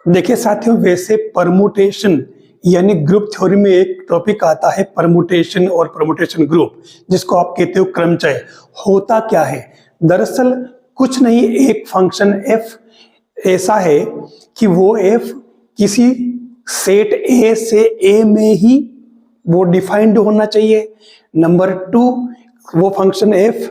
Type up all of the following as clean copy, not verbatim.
देखिए साथियों, वैसे परमुटेशन यानी ग्रुप थ्योरी में एक टॉपिक आता है परमुटेशन और परमुटेशन ग्रुप, जिसको आप कहते हो क्रमचय। होता क्या है? दरअसल कुछ नहीं, एक फंक्शन f ऐसा है कि वो f किसी सेट a से a में ही वो डिफाइंड होना चाहिए। नंबर 2, वो फंक्शन f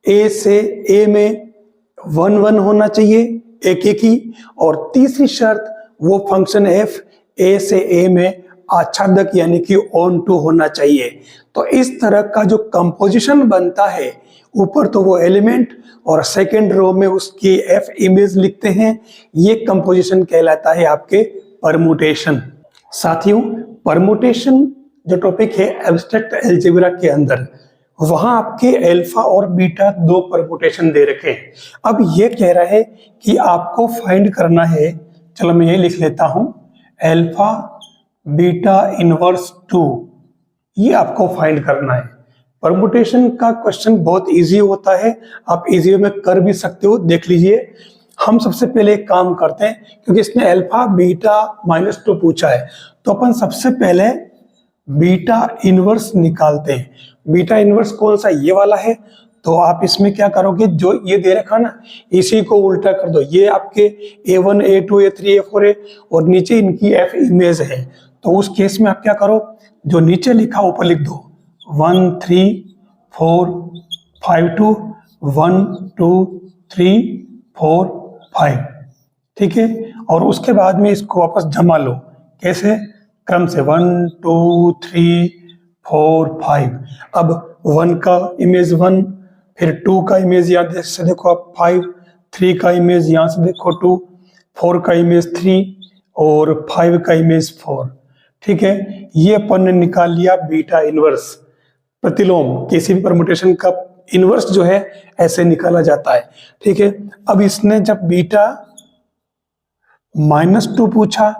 a से a में 1 1 होना चाहिए, एक एक ही। और तीसरी शर्त, वो फंक्शन f a से a में आच्छादक यानी कि ऑन टू होना चाहिए। तो इस तरह का जो कंपोजिशन बनता है, ऊपर तो वो एलिमेंट और सेकेंड रो में उसकी f इमेज लिखते हैं, ये कंपोजिशन कहलाता है आपके परमुटेशन। साथियों, परमुटेशन जो टॉपिक है एब्स्ट्रैक्ट अलजेब्रा के अंदर, वहां आपके अल्फा और बीटा दो परमुटेशन दे रखे हैं। अब ये कह रहा है कि आपको फाइंड करना है, चलो मैं ये लिख लेता हूं, अल्फा बीटा इनवर्स 2, ये आपको फाइंड करना है। परमुटेशन का क्वेश्चन बहुत इजी होता है, आप इजी में कर भी सकते हो, देख लीजिए। हम सबसे पहले एक काम करते हैं, क्योंकि इसने अल्फा बीटा -2 पूछा है, तो अपन सबसे पहले बीटा इनवर्स निकालते हैं। बीटा इनवर्स कौन सा? ये वाला है। तो आप इसमें क्या करोगे, जो ये दे रखा ना, इसी को उल्टा कर दो। ये आपके a1 a2 a3 a4 है और नीचे इनकी f इमेज है। तो उस केस में आप क्या करो, जो नीचे लिखा ऊपर लिख दो, 1 3 4 5 2 1 2 3 4 5, ठीक है। और उसके बाद में इसको वापस जमा लो, कैसे? क्रम से 1 2 3 4 5। अब 1 का इमेज 1, फिर 2 का इमेज यहाँ से देखो आप 5, 3 का इमेज यहाँ से देखो 2, 4 का इमेज 3 और 5 का इमेज 4, ठीक है। ये अपन ने निकाल लिया बीटा इनवर्स। प्रतिलोम किसी भी परमुटेशन का इनवर्स जो है ऐसे निकाला जाता है, ठीक है। अब इसने जब बीटा -2 पूछा,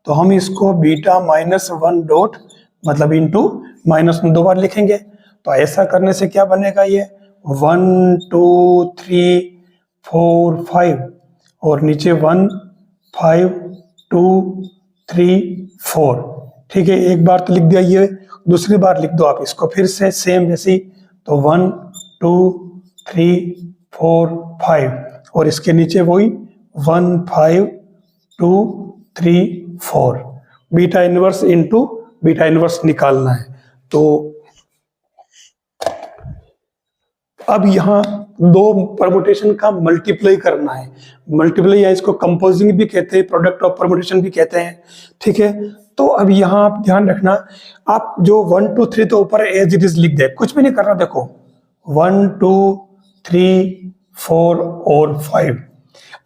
तो हम इसको बीटा -1 डॉट मतलब इंटू -1 दो बार लिखेंगे। तो ऐसा करने से क्या बनेगा, ये 1 2 3 4 5 और नीचे 1 5 2 3 4, ठीक है। एक बार तो लिख दिया, ये दूसरी बार लिख दो आप इसको फिर से सेम वैसी। तो 1 2 3 4 5 और इसके नीचे वही 1 5 2 3 4। Beta inverse into beta inverse निकालना है। तो अब यहाँ दो परमुटेशन का मल्टीप्लाई करना है। मल्टीप्लाई या इसको कंपोजिंग भी कहते हैं, प्रोडक्ट ऑफ परमुटेशन भी कहते हैं, ठीक है। तो अब यहाँ आप ध्यान रखना, आप जो 1 2 3 तो ऊपर एज इट इज लिख दे, कुछ भी नहीं करना। देखो 1 2 3 4 और 5,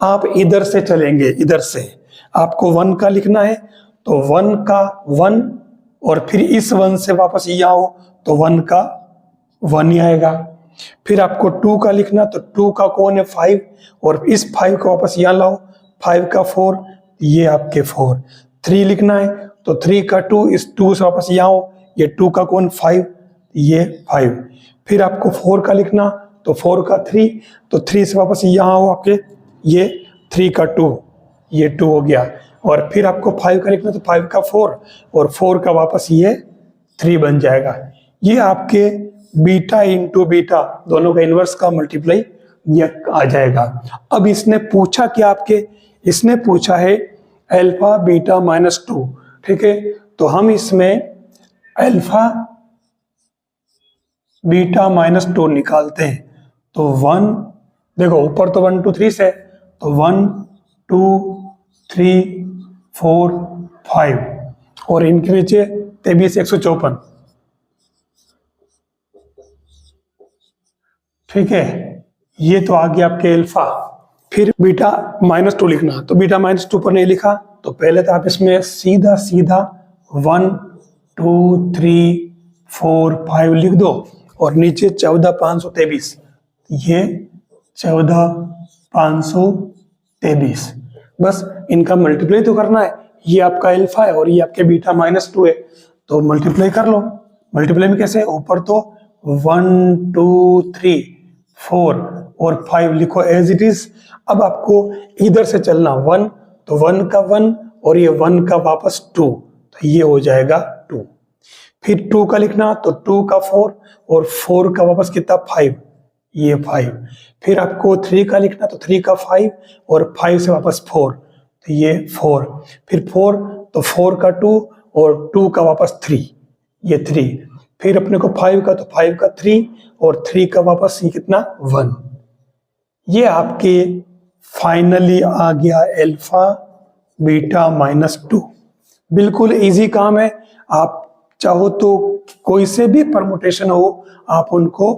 आप इधर से चलेंगे, इधर से आपको 1 का लिखना है, तो 1 का 1 और फिर इस 1 से वापस यहाँ हो तो 1 का 1 ही आएगा। फिर आपको 2 का लिखना, तो 2 का कौन है? 5, और इस 5 को वापस यहाँ लाओ, 5 का 4, ये आपके 4। 3 लिखना है, तो 3 का 2, इस 2 से वापस यहाँ हो, ये 2 का कौन? 5, ये 5। फिर आपको 4 का लिखना, तो 4 का 3, तो 3 से वापस यहाँ हो आपके, ये 3 का 2, ये 2 हो गया। और फिर आपको 5 का लिखना, तो 5 का 4 और 4 का वापस ये 3 बन जाएगा। ये आपके बीटा इंटू बीटा दोनों का इनवर्स का मल्टीप्लाई ये आ जाएगा। अब इसने पूछा क्या आपके, इसने पूछा है अल्फा बीटा -2, ठीक है। तो हम इसमें अल्फा बीटा -2 निकालते हैं। तो 1, देखो ऊपर तो 1 2 3 से, तो 1 2 3 4 5 और इनके नीचे 23 154, ठीक है। ये तो आ गया आपके अल्फा। फिर बीटा -2 लिखना, तो बीटा -2 पर नहीं लिखा, तो पहले तो आप इसमें सीधा सीधा 1 2 3 4 5 लिख दो और नीचे 14 523, ये 14 523, बस इनका मल्टीप्लाई तो करना है। ये आपका अल्फा है और ये आपके बीटा -2 है, तो मल्टीप्लाई कर लो। मल्टीप्लाई में कैसे? ऊपर तो 1 2 3 4 और 5 लिखो एज इट इज। अब आपको इधर से चलना, 1 तो 1 का 1 और ये 1 का वापस 2, तो ये हो जाएगा 2। फिर 2 का लिखना तो 2 का 4 और 4 का वापस कितना 5, ये 5। फिर आपको 3 का लिखना तो 3 का 5 और 5 से वापस 4, तो ये 4। फिर 4 तो 4 का 2 और 2 का वापस 3, ये 3। फिर अपने को 5 का तो 5 का 3 और 3 का वापस ये कितना 1। ये आपके फाइनली आ गया अल्फा बीटा -2। बिल्कुल इजी काम है। आप चाहो तो कोई से भी परमुटेशन हो आप उनको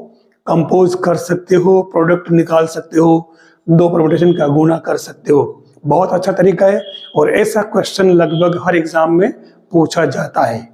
कंपोज कर सकते हो, प्रोडक्ट निकाल सकते हो, 2 परमुटेशन का गुणा कर सकते हो। बहुत अच्छा तरीका है और ऐसा क्वेश्चन लगभग हर एग्जाम में पूछा जाता है।